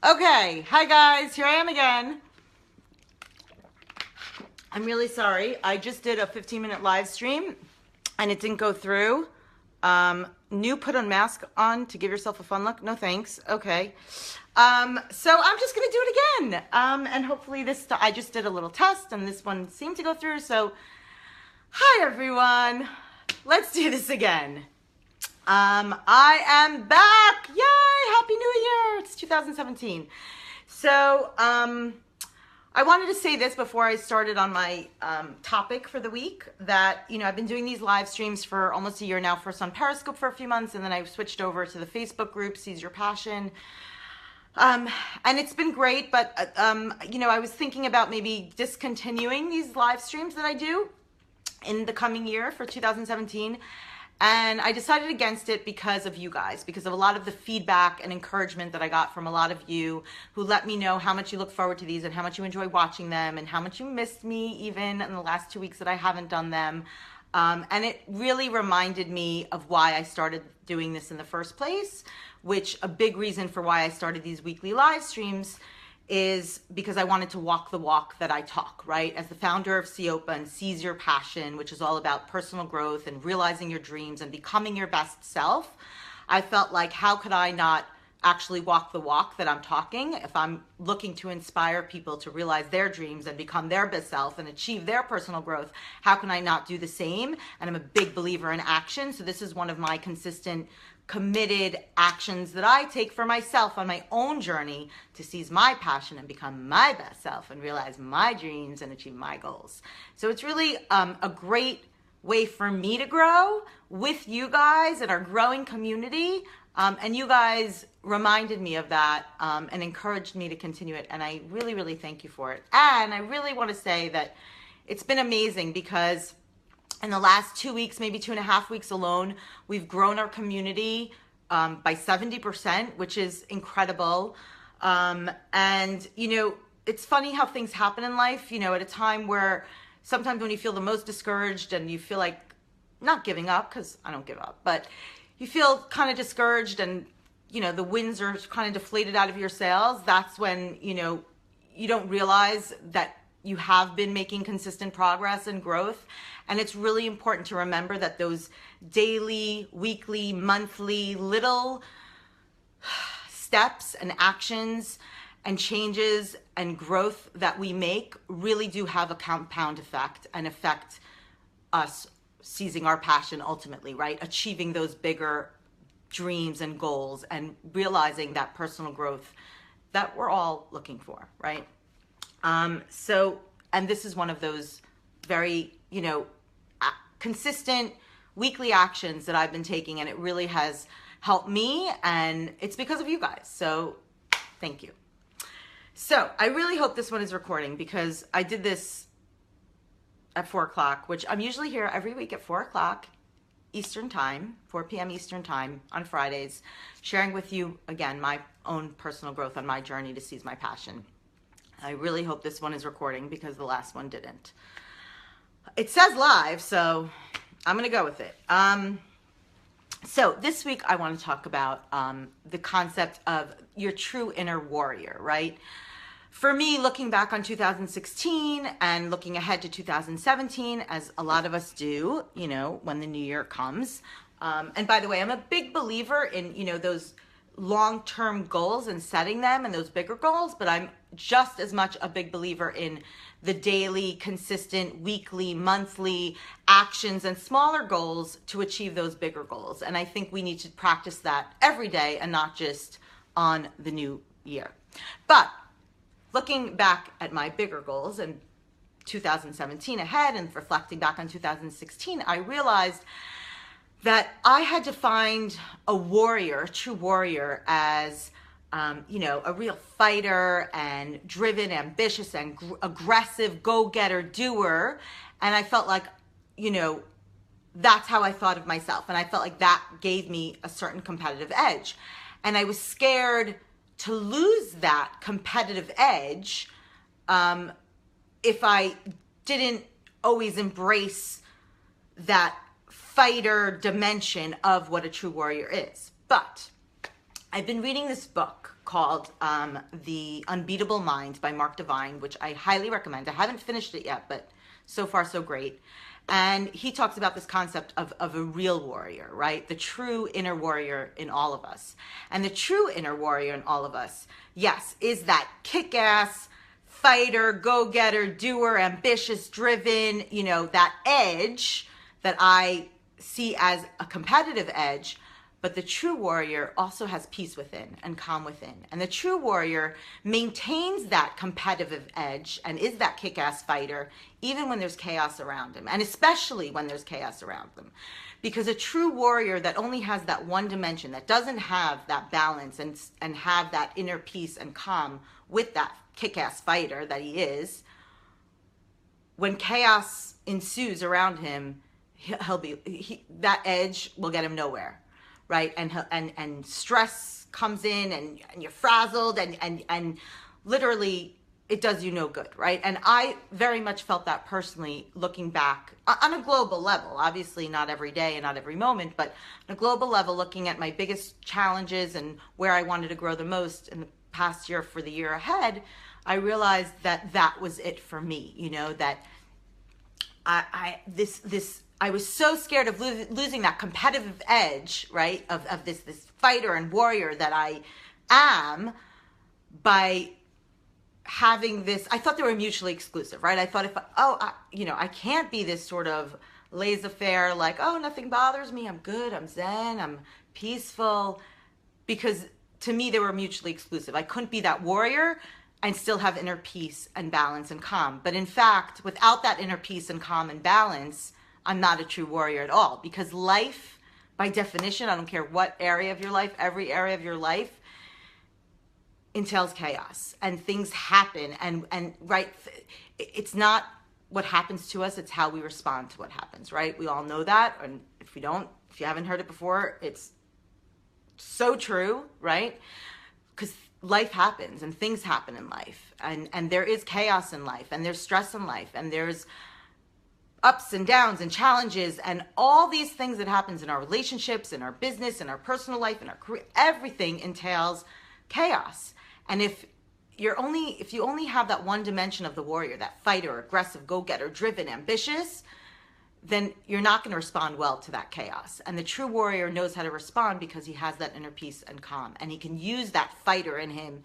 Okay, hi guys, here I am again. I'm really sorry. I just did a 15-minute live stream and it didn't go through. New put on mask on to give yourself a fun look. No thanks. Okay. So I'm just gonna do it again. And hopefully I just did a little test and this one seemed to go through. So hi everyone. Let's do this again. I am back. Yay! Happy New Year. It's 2017. So, I wanted to say this before I started on my topic for the week that, I've been doing these live streams for almost a year now, first on Periscope for a few months, and then I've switched over to the Facebook group, Seize Your Passion. And it's been great, but, I was thinking about maybe discontinuing these live streams that I do in the coming year for 2017. And I decided against it because of you guys, because of a lot of the feedback and encouragement that I got from a lot of you who let me know how much you look forward to these and how much you enjoy watching them and how much you missed me even in the last 2 weeks that I haven't done them. And it really reminded me of why I started doing this in the first place, which a big reason for why I started these weekly live streams is because I wanted to walk the walk that I talk, right? As the founder of SeizeYourPassion and Seize Your Passion, which is all about personal growth and realizing your dreams and becoming your best self, I felt like, how could I not actually walk the walk that I'm talking? If I'm looking to inspire people to realize their dreams and become their best self and achieve their personal growth, how can I not do the same? And I'm a big believer in action. So this is one of my consistent committed actions that I take for myself on my own journey to seize my passion and become my best self and realize my dreams and achieve my goals. So it's really a great way for me to grow with you guys and our growing community. And you guys reminded me of that and encouraged me to continue it. And I really, really thank you for it. And I really want to say that it's been amazing because in the last 2 weeks, maybe 2.5 weeks alone, we've grown our community by 70%, which is incredible. And, it's funny how things happen in life, at a time where sometimes when you feel the most discouraged and you feel like not giving up, because I don't give up, but you feel kind of discouraged and, the winds are kind of deflated out of your sails. That's when, you don't realize that you have been making consistent progress and growth. And it's really important to remember that those daily, weekly, monthly little steps and actions and changes and growth that we make really do have a compound effect and affect us seizing our passion ultimately, right? Achieving those bigger dreams and goals and realizing that personal growth that we're all looking for, right? And this is one of those very, consistent weekly actions that I've been taking, and it really has helped me, and it's because of you guys. So thank you. So I really hope this one is recording because I did this at 4 o'clock, which I'm usually here every week at 4 o'clock Eastern time, 4 p.m. Eastern time on Fridays, sharing with you, again, my own personal growth on my journey to seize my passion. I really hope this one is recording because the last one didn't. It says live, so I'm going to go with it. So this week I want to talk about the concept of your true inner warrior, right? For me, looking back on 2016 and looking ahead to 2017, as a lot of us do, when the new year comes. And by the way, I'm a big believer in, those long-term goals and setting them and those bigger goals, but I'm just as much a big believer in the daily, consistent, weekly, monthly actions and smaller goals to achieve those bigger goals. And I think we need to practice that every day and not just on the new year. But looking back at my bigger goals and 2017 ahead and reflecting back on 2016, I realized that I had to find a warrior, a true warrior, as a real fighter and driven, ambitious and aggressive, go-getter, doer. And I felt like, that's how I thought of myself. And I felt like that gave me a certain competitive edge. And I was scared to lose that competitive edge if I didn't always embrace that fighter dimension of what a true warrior is. But I've been reading this book called The Unbeatable Mind by Mark Divine, which I highly recommend. I haven't finished it yet, but so far so great. And he talks about this concept of a real warrior, right? The true inner warrior in all of us. And the true inner warrior in all of us, yes, is that kick-ass fighter, go-getter, doer, ambitious, driven, you know, that edge that I see as a competitive edge. But the true warrior also has peace within and calm within. And the true warrior maintains that competitive edge and is that kick-ass fighter even when there's chaos around him, and especially when there's chaos around them. Because a true warrior that only has that one dimension, that doesn't have that balance and have that inner peace and calm with that kick-ass fighter that he is, when chaos ensues around him, that edge will get him nowhere. Right, and stress comes in, and you're frazzled, and literally it does you no good, right? And I very much felt that personally, looking back on a global level. Obviously, not every day and not every moment, but on a global level, looking at my biggest challenges and where I wanted to grow the most in the past year for the year ahead, I realized that that was it for me. You know, that I was so scared of losing that competitive edge, right, of this fighter and warrior that I am, by having this. I thought they were mutually exclusive, right? I thought I can't be this sort of laissez-faire, like, oh, nothing bothers me, I'm good, I'm zen, I'm peaceful, because to me they were mutually exclusive. I couldn't be that warrior and still have inner peace and balance and calm. But in fact, without that inner peace and calm and balance, I'm not a true warrior at all, because life, by definition, I don't care what area of your life, every area of your life entails chaos, and things happen, and right, it's not what happens to us, it's how we respond to what happens, right? We all know that, and if you haven't heard it before, it's so true, right? Because life happens and things happen in life, and there is chaos in life, and there's stress in life, and there's ups and downs and challenges and all these things that happens in our relationships, in our business, in our personal life, in our career. Everything entails chaos. And if you only have that one dimension of the warrior, that fighter, aggressive, go-getter, driven, ambitious, then you're not going to respond well to that chaos. And the true warrior knows how to respond because he has that inner peace and calm, and he can use that fighter in him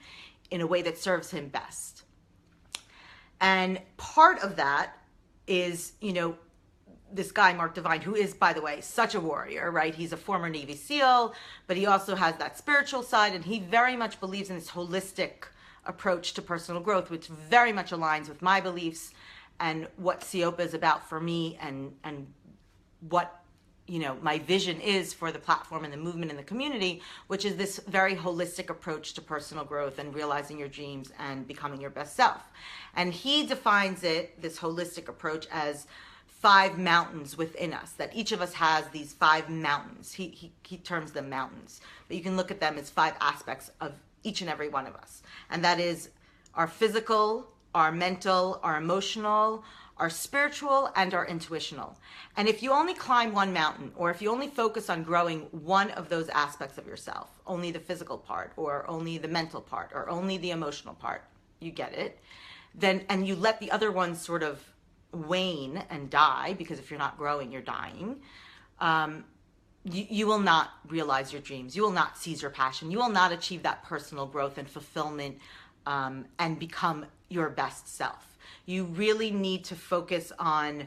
in a way that serves him best. And part of that is, you know, this guy, Mark Divine, who is, by the way, such a warrior, right? He's a former Navy SEAL, but he also has that spiritual side, and he very much believes in this holistic approach to personal growth, which very much aligns with my beliefs and what SeiZYoPa is about for me, and what, you know, my vision is for the platform and the movement and the community, which is this very holistic approach to personal growth and realizing your dreams and becoming your best self. And he defines it, this holistic approach, as 5 mountains within us, that each of us has these 5 mountains. He terms them mountains, but you can look at them as 5 aspects of each and every one of us. And that is our physical, our mental, our emotional, our spiritual, and our intuitional. And if you only climb one mountain, or if you only focus on growing one of those aspects of yourself, only the physical part, or only the mental part, or only the emotional part, you get it, then, and you let the other ones sort of wane and die, because if you're not growing, you're dying, you will not realize your dreams. You will not seize your passion. You will not achieve that personal growth and fulfillment, and become your best self. You really need to focus on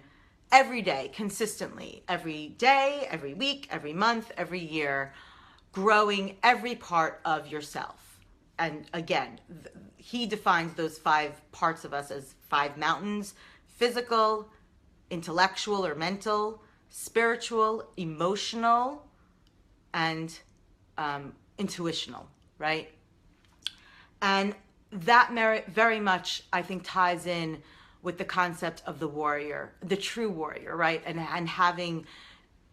every day, consistently, every day, every week, every month, every year, growing every part of yourself. And again, he defines those 5 parts of us as 5 mountains: physical, intellectual or mental, spiritual, emotional, and intuitional, right? And that very much, I think, ties in with the concept of the warrior, the true warrior, right? And having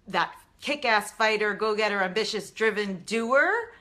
that kick-ass fighter, go-getter, ambitious, driven doer,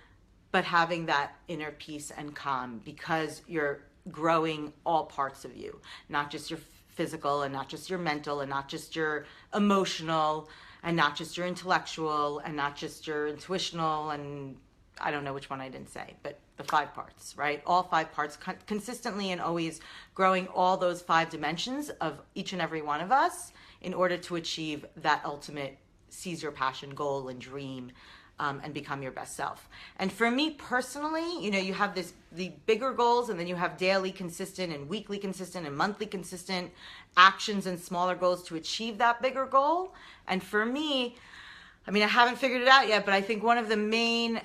but having that inner peace and calm, because you're growing all parts of you, not just your physical, and not just your mental, and not just your emotional, and not just your intellectual, and not just your intuitional, and I don't know which one I didn't say, but the 5 parts, right? All 5 parts consistently, and always growing all those 5 dimensions of each and every one of us in order to achieve that ultimate seize your passion goal and dream, and become your best self. And for me personally, you know, you have the bigger goals, and then you have daily consistent and weekly consistent and monthly consistent actions and smaller goals to achieve that bigger goal. And for me, I mean, I haven't figured it out yet, but I think one of the main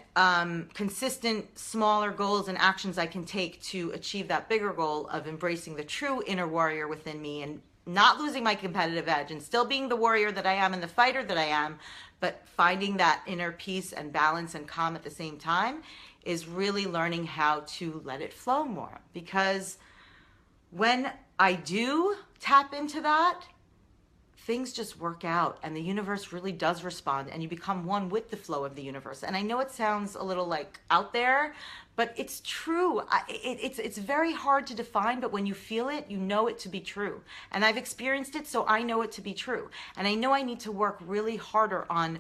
consistent smaller goals and actions I can take to achieve that bigger goal of embracing the true inner warrior within me and not losing my competitive edge and still being the warrior that I am and the fighter that I am, but finding that inner peace and balance and calm at the same time, is really learning how to let it flow more. Because when I do tap into that, things just work out, and the universe really does respond, and you become one with the flow of the universe. And I know it sounds a little like out there, but it's true. It's very hard to define, but when you feel it, you know it to be true. And I've experienced it, so I know it to be true. And I know I need to work really harder on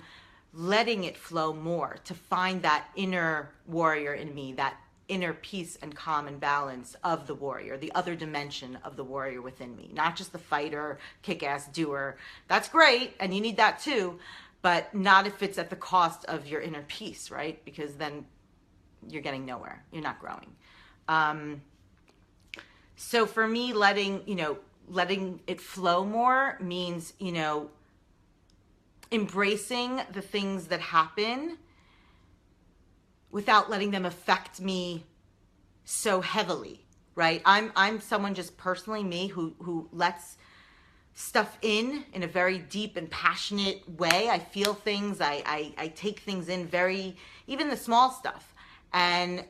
letting it flow more to find that inner warrior in me, that inner peace and calm and balance of the warrior, the other dimension of the warrior within me, not just the fighter, kick-ass doer. That's great, and you need that too, but not if it's at the cost of your inner peace, right? Because then you're getting nowhere. You're not growing. So for me, letting it flow more means, embracing the things that happen without letting them affect me so heavily, right? I'm someone, just personally me, who lets stuff in a very deep and passionate way. I feel things, I take things in very, even the small stuff. And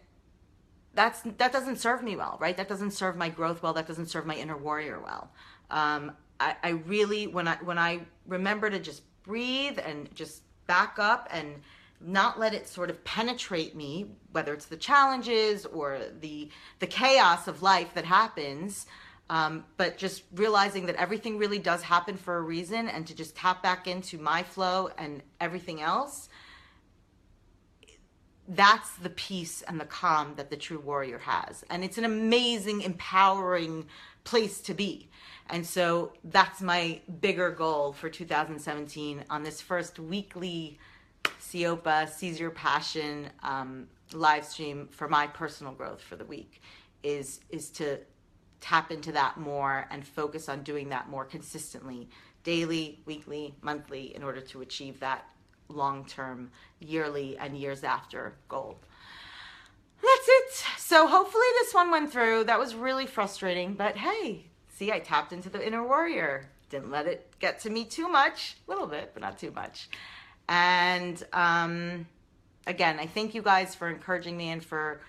that doesn't serve me well, right? That doesn't serve my growth well. That doesn't serve my inner warrior well. I really, when I remember to just breathe and just back up and not let it sort of penetrate me, whether it's the challenges or the chaos of life that happens, but just realizing that everything really does happen for a reason, and to just tap back into my flow and everything else. That's the peace and the calm that the true warrior has. And it's an amazing, empowering place to be. And so that's my bigger goal for 2017 on this first weekly SeizeYourPassion, Seize Your Passion live stream for my personal growth for the week, is to tap into that more and focus on doing that more consistently, daily, weekly, monthly, in order to achieve that long-term, yearly, and years after goal. That's it. So hopefully this one went through. That was really frustrating, but hey, see, I tapped into the inner warrior. Didn't let it get to me too much. A little bit, but not too much. And again, I thank you guys for encouraging me and for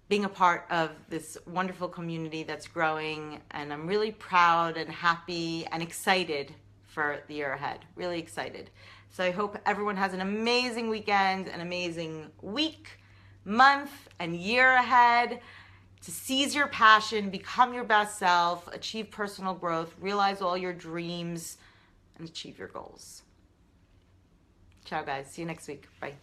being a part of this wonderful community that's growing. And I'm really proud and happy and excited for the year ahead. Really excited. So I hope everyone has an amazing weekend, an amazing week, month, and year ahead to seize your passion, become your best self, achieve personal growth, realize all your dreams, and achieve your goals. Ciao, guys. See you next week. Bye.